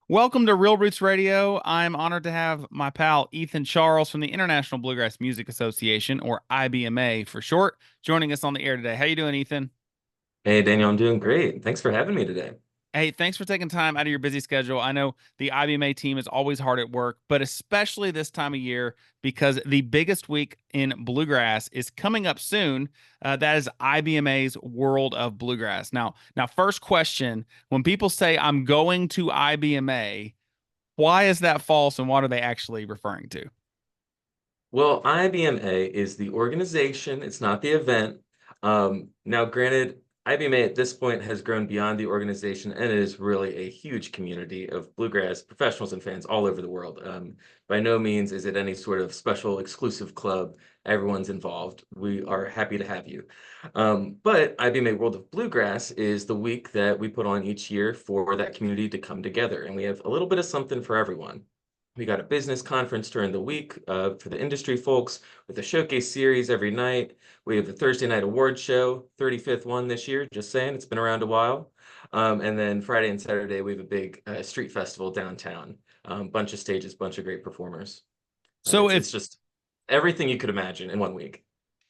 Welcome to Real Roots Radio. I'm honored to have my pal Ethan Charles from the International Bluegrass Music Association, or IBMA for short, joining us on the air today. How you doing, Ethan? Hey, Daniel, I'm doing great. Thanks for having me today. Hey, thanks for taking time out of your busy schedule. I know the IBMA team is always hard at work, but especially this time of year because the biggest week in bluegrass is coming up soon. That is IBMA's World of Bluegrass. Now, first question: when people say I'm going to IBMA, why is that false, and what are they actually referring to? Well, IBMA is the organization, it's not the event. Now, granted, IBMA at this point has grown beyond the organization and it is really a huge community of bluegrass professionals and fans all over the world. By no means is it any sort of special exclusive club. Everyone's involved. We are happy to have you. But IBMA World of Bluegrass is the week that we put on each year for that community to come together, and we have a little bit of something for everyone. We got a business conference during the week for the industry folks with a showcase series every night. We have a Thursday night award show, 35th one this year, just saying, it's been around a while. And then Friday and Saturday, we have a big street festival downtown. Bunch of stages, bunch of great performers. So if It's just everything you could imagine in one week.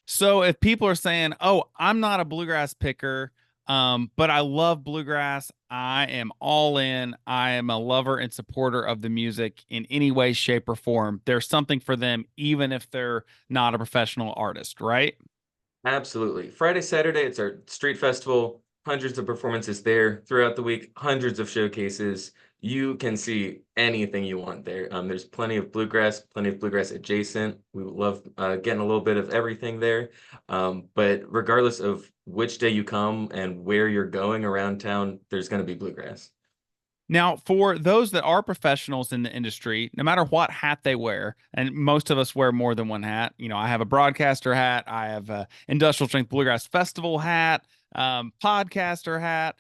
So if people are saying, "Oh, I'm not a bluegrass picker, but I love bluegrass. I am all in. I am a lover and supporter of the music in any way, shape, or form." There's something for them, even if they're not a professional artist, right? Absolutely. Friday, Saturday, it's our street festival. Hundreds of performances there throughout the week, hundreds of showcases. You can see anything you want there. There's plenty of bluegrass adjacent. We would love getting a little bit of everything there. But regardless of which day you come and where you're going around town, there's going to be bluegrass. Now, for those that are professionals in the industry, no matter what hat they wear, and most of us wear more than one hat. I have a broadcaster hat, I have a industrial strength bluegrass festival hat, podcaster hat,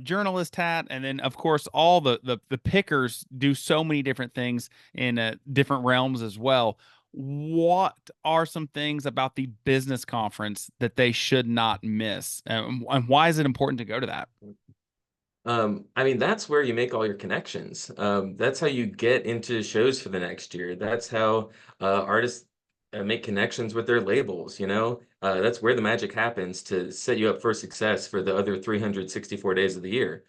journalist hat, and then of course all the pickers do so many different things in different realms as well. What are some things about the business conference that they should not miss, and why is it important to go to that? I mean, that's where you make all your connections. That's how you get into shows for the next year. That's how artists make connections with their labels, you know? That's where the magic happens to set you up for success for the other 364 days of the year.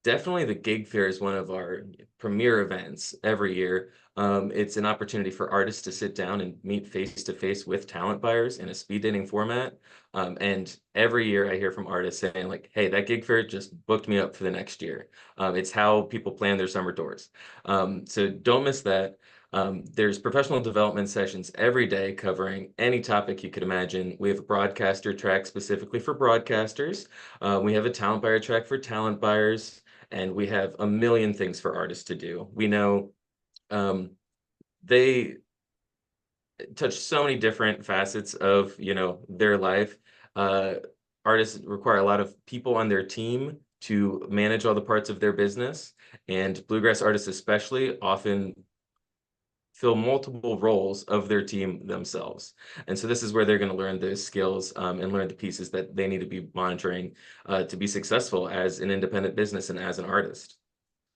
Definitely the gig fair is one of our premier events every year. It's an opportunity for artists to sit down and meet face to face with talent buyers in a speed dating format. And every year I hear from artists saying like, hey, that gig fair just booked me up for the next year. It's how people plan their summer tours. So don't miss that. There's professional development sessions every day covering any topic you could imagine. We have a broadcaster track specifically for broadcasters. We have a talent buyer track for talent buyers, and we have a million things for artists to do. We know they touch so many different facets of, their life. Uh, Artists require a lot of people on their team to manage all the parts of their business, and bluegrass artists especially often fill multiple roles of their team themselves. And so this is where they're going to learn those skills and learn the pieces that they need to be monitoring to be successful as an independent business and as an artist.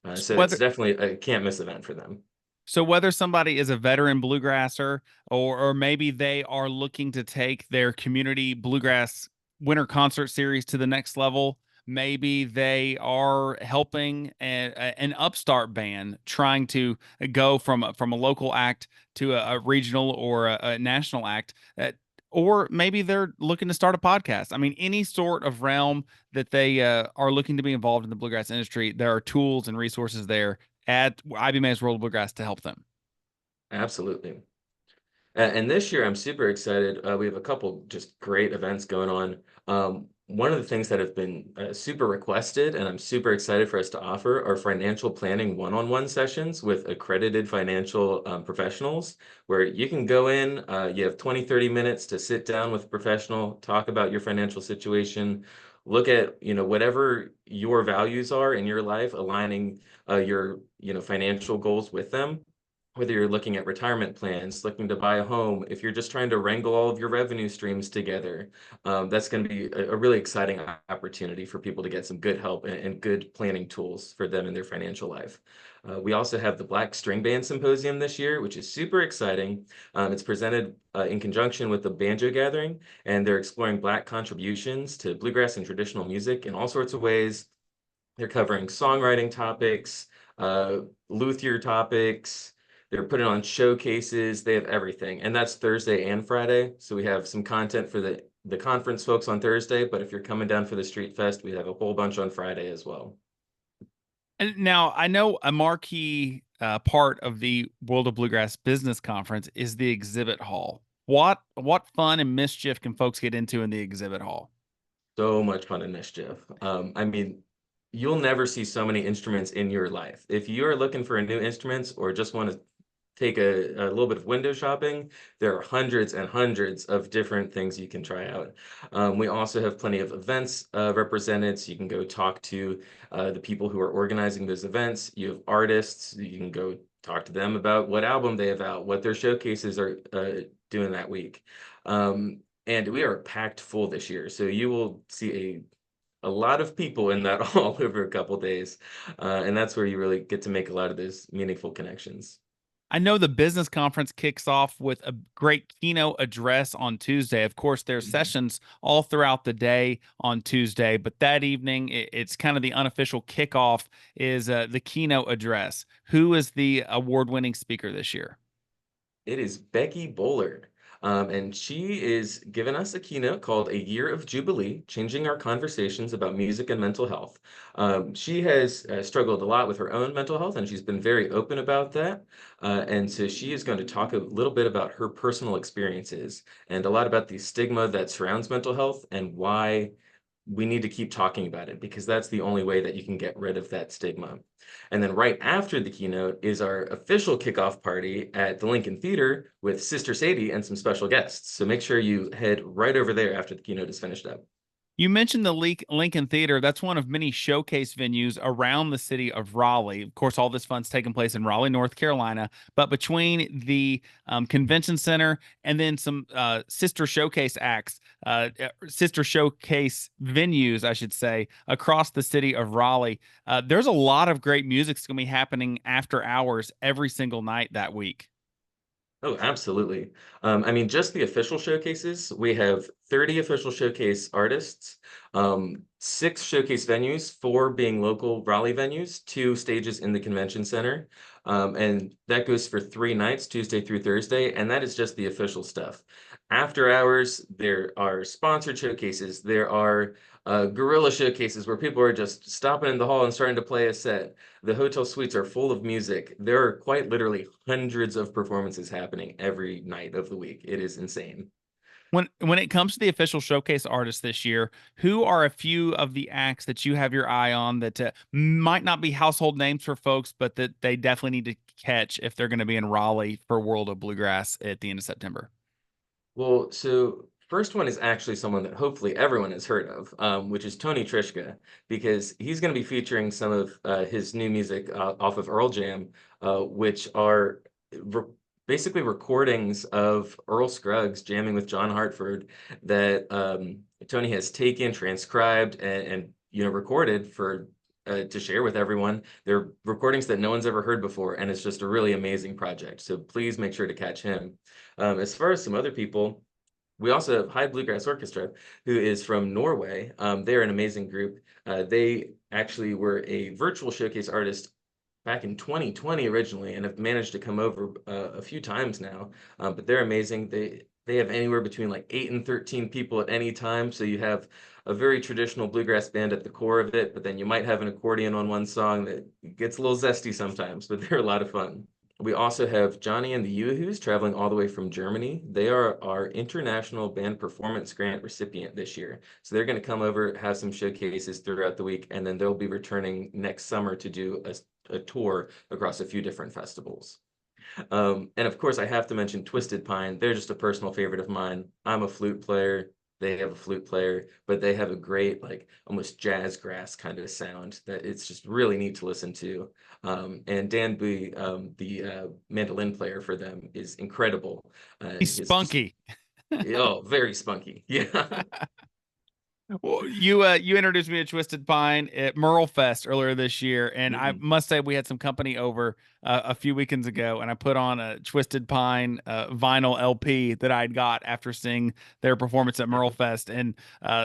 So it's Whether definitely a can't miss event for them. So whether somebody is a veteran bluegrasser or maybe they are looking to take their community bluegrass winter concert series to the next level, maybe they are helping an upstart band trying to go from a local act to a regional or a national act. Or maybe they're looking to start a podcast. I mean, any sort of realm that they are looking to be involved in the bluegrass industry, there are tools and resources there at IBMA's World of Bluegrass to help them. Absolutely. And this year, I'm super excited. We have a couple just great events going on. One of the things that have been super requested, and I'm super excited for us to offer, are financial planning one-on-one sessions with accredited financial professionals, where you can go in, you have 20, 30 minutes to sit down with a professional, talk about your financial situation, look at, whatever your values are in your life, aligning your, financial goals with them, whether you're looking at retirement plans, looking to buy a home, if you're just trying to wrangle all of your revenue streams together, that's going to be a really exciting opportunity for people to get some good help and good planning tools for them in their financial life. We also have the Black String Band Symposium this year, which is super exciting. It's presented in conjunction with the Banjo Gathering, and they're exploring Black contributions to bluegrass and traditional music in all sorts of ways. They're covering songwriting topics, luthier topics. They're putting on showcases. They have everything. And that's Thursday and Friday. So we have some content for the conference folks on Thursday. But if you're coming down for the Street Fest, we have a whole bunch on Friday as well. And now I know a marquee part of the World of Bluegrass Business Conference is the exhibit hall. What fun and mischief can folks get into in the exhibit hall? So much fun and mischief. I mean, you'll never see so many instruments in your life. If you're looking for a new instruments or just want to take a little bit of window shopping, there are hundreds and hundreds of different things you can try out. We also have plenty of events represented, so you can go talk to the people who are organizing those events. You have artists, you can go talk to them about what album they have out, what their showcases are doing that week. And we are packed full this year, so you will see a lot of people in that hall over a couple days, and that's where you really get to make a lot of those meaningful connections. I know the business conference kicks off with a great keynote address on Tuesday. Of course, there's Mhm. sessions all throughout the day on Tuesday, but that evening, it's kind of the unofficial kickoff is the keynote address. Who is the award-winning speaker this year? It is Becky Bullard. And she is giving us a keynote called A Year of Jubilee, Changing Our Conversations About Music and Mental Health. She has struggled a lot with her own mental health, and she's been very open about that. And so she is going to talk a little bit about her personal experiences and a lot about the stigma that surrounds mental health and why we need to keep talking about it because that's the only way that you can get rid of that stigma. And then right after the keynote is our official kickoff party at the Lincoln Theater with Sister Sadie and some special guests. So make sure you head right over there after the keynote is finished up. You mentioned the Lincoln Theater. That's one of many showcase venues around the city of Raleigh. Of course, all this fun's taking place in Raleigh, North Carolina. But between the convention center and then some sister showcase acts, sister showcase venues, I should say, across the city of Raleigh, there's a lot of great music that's going to be happening after hours every single night that week. Oh, absolutely. I mean, just the official showcases, we have 30 official showcase artists, 6 showcase venues, 4 being local Raleigh venues, 2 stages in the convention center. And that goes for 3 nights, Tuesday through Thursday, and that is just the official stuff. After hours, there are sponsored showcases, there are guerrilla showcases where people are just stopping in the hall and starting to play a set. The hotel suites are full of music. There are quite literally hundreds of performances happening every night of the week. It is insane. When it comes to the official showcase artists this year, who are a few of the acts that you have your eye on that might not be household names for folks, but that they definitely need to catch if they're going to be in Raleigh for World of Bluegrass at the end of September? Well, so first one is actually someone that hopefully everyone has heard of, which is Tony Trishka, because he's going to be featuring some of his new music off of Earl Jam, which are re basically recordings of Earl Scruggs jamming with John Hartford that Tony has taken, transcribed, and recorded for to share with everyone. They're recordings that no one's ever heard before, and it's just a really amazing project. So please make sure to catch him. As far as some other people, we also have High Bluegrass Orchestra, who is from Norway. They're an amazing group. They actually were a virtual showcase artist back in 2020 originally and have managed to come over a few times now. But they're amazing. They have anywhere between like 8 and 13 people at any time. So you have a very traditional bluegrass band at the core of it, but then you might have an accordion on one song that gets a little zesty sometimes, but they're a lot of fun. We also have Johnny and the Yoo-Hoos traveling all the way from Germany. They are our International Band Performance Grant recipient this year. So they're going to come over, have some showcases throughout the week, and then they'll be returning next summer to do a tour across a few different festivals. And of course, I have to mention Twisted Pine. They're just a personal favorite of mine. I'm a flute player. they have a flute player, but they have a great, like almost jazz grass kind of sound that it's just really neat to listen to. And Dan Bui, the mandolin player for them, is incredible. He's He's just, spunky. oh, very spunky. Yeah. Well, you introduced me to Twisted Pine at Merle Fest earlier this year, and I Mhm. must say we had some company over a few weekends ago, and I put on a Twisted Pine vinyl LP that I'd got after seeing their performance at Merle Fest, and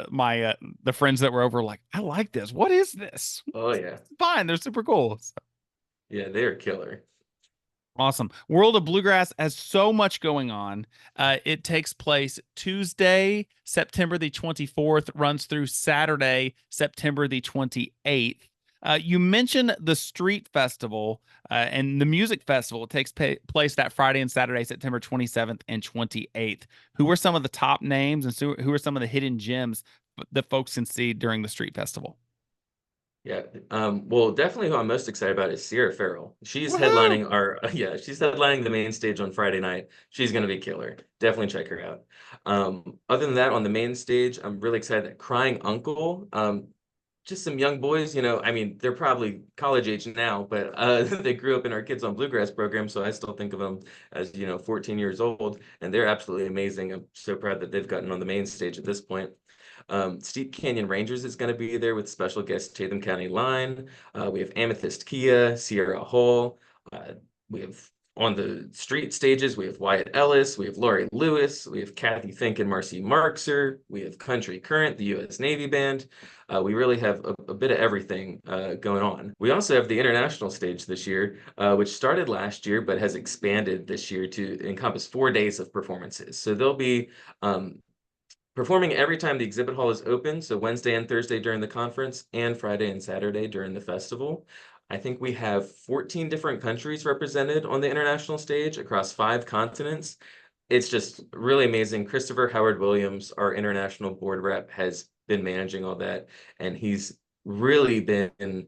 my the friends that were over were like, I like this. What is this? Oh yeah. Fine, they're super cool. Yeah, they're killer. Awesome. World of Bluegrass has so much going on. It takes place Tuesday, September the 24th, runs through Saturday, September the 28th. You mentioned the street festival and the music festival. It takes place that Friday and Saturday, September 27th and 28th. Who are some of the top names and who are some of the hidden gems that folks can see during the street festival? Yeah. Well, definitely who I'm most excited about is Sierra Farrell. She's Woohoo! headlining our yeah, she's headlining the main stage on Friday night. She's gonna be killer. Definitely check her out. Other than that, on the main stage, I'm really excited that Crying Uncle, just some young boys, I mean, they're probably college age now, but they grew up in our Kids on Bluegrass program, so I still think of them as, 14 years old, and they're absolutely amazing. I'm so proud that they've gotten on the main stage at this point. Steep Canyon Rangers is going to be there with special guest Tatham County Line. We have Amethyst Kia, Sierra Hall. We have on the street stages, we have Wyatt Ellis, we have Laurie Lewis, we have Kathy Fink and Marcy Markser, we have Country Current, the U.S. Navy Band. We really have a bit of everything going on. We also have the international stage this year, which started last year but has expanded this year to encompass 4 days of performances. So there'll be performing every time the exhibit hall is open, so Wednesday and Thursday during the conference, and Friday and Saturday during the festival. I think we have 14 different countries represented on the international stage across 5 continents. It's just really amazing. Christopher Howard Williams, our international board rep, has been managing all that, and he's really been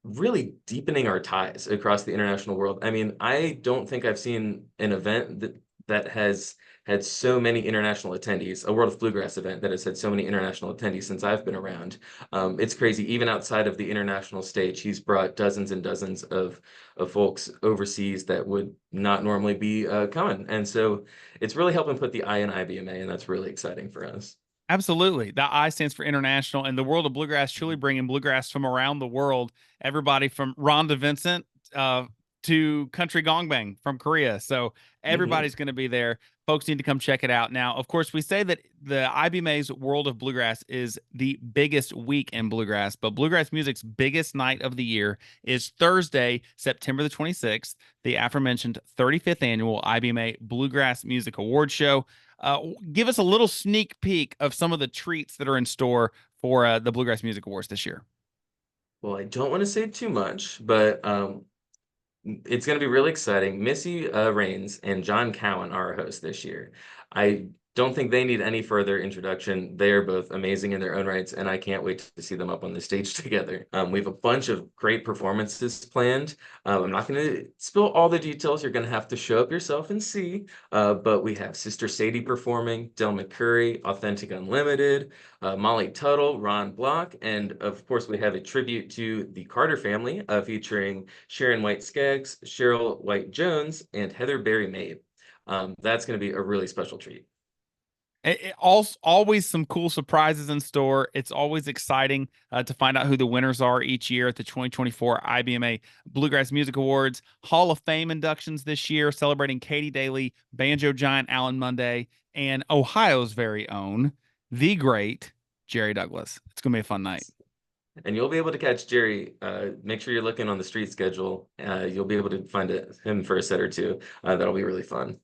really deepening our ties across the international world. I mean, I don't think I've seen an event that has had so many international attendees, a World of Bluegrass event that has had so many international attendees since I've been around. It's crazy. Even outside of the international stage, he's brought dozens and dozens of folks overseas that would not normally be coming. And so it's really helping put the I in IBMA, and that's really exciting for us. Absolutely. The I stands for international, and the World of Bluegrass truly bringing bluegrass from around the world. Everybody from Rhonda Vincent uh, to Country Gongbang from Korea. So Mhm. everybody's going to be there. Folks need to come check it out. Now, of course, we say that the IBMA's World of Bluegrass is the biggest week in bluegrass, but bluegrass music's biggest night of the year is Thursday, September the 26th, the aforementioned 35th annual IBMA Bluegrass Music Award Show. Give us a little sneak peek of some of the treats that are in store for the Bluegrass Music Awards this year. Well, I don't want to say too much, but it's going to be really exciting. Missy Raines and John Cowan are our hosts this year. I don't think they need any further introduction. They are both amazing in their own rights, and I can't wait to see them up on the stage together. We have a bunch of great performances planned. I'm not going to spill all the details. You're going to have to show up yourself and see. But we have Sister Sadie performing, Del McCurry, Authentic Unlimited, Molly Tuttle, Ron Block, and of course we have a tribute to the Carter family featuring Sharon White Skaggs, Cheryl White Jones, and Heather Berry Mabe. That's going to be a really special treat. Always some cool surprises in store. It's always exciting to find out who the winners are each year at the 2024 IBMA Bluegrass Music Awards. Hall of Fame inductions this year, celebrating Katie Daly, banjo giant Alan Monday, and Ohio's very own, the great Jerry Douglas. It's going to be a fun night. And you'll be able to catch Jerry. Make sure you're looking on the street schedule. You'll be able to find him for a set or two. That'll be really fun.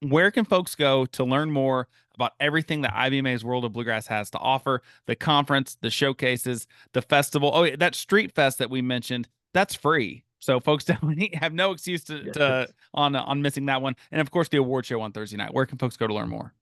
Where can folks go to learn more about everything that IBMA's World of Bluegrass has to offer? The conference, the showcases, the festival. Oh, yeah, that street fest that we mentioned, that's free. So folks definitely have no excuse Yeah. to on missing that one. And of course, the award show on Thursday night. Where can folks go to learn more?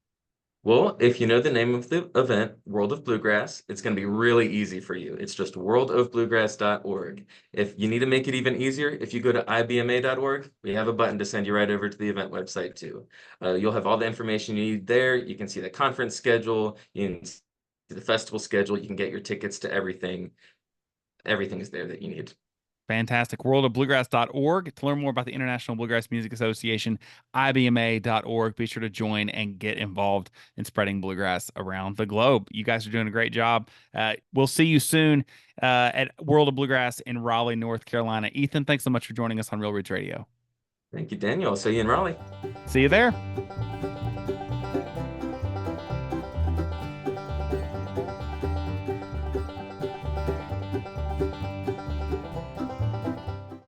Well, if you know the name of the event, World of Bluegrass, it's going to be really easy for you. It's just worldofbluegrass.org. If you need to make it even easier, if you go to IBMA.org, we have a button to send you right over to the event website too. You'll have all the information you need there. You can see the conference schedule, you can see the festival schedule, you can get your tickets to everything. Everything is there that you need. Fantastic. Worldofbluegrass.org. To learn more about the International Bluegrass Music Association, IBMA.org. Be sure to join and get involved in spreading bluegrass around the globe. You guys are doing a great job. We'll see you soon at World of Bluegrass in Raleigh, North Carolina. Ethan, thanks so much for joining us on Real Roots Radio. Thank you, Daniel. I'll see you in Raleigh. See you there.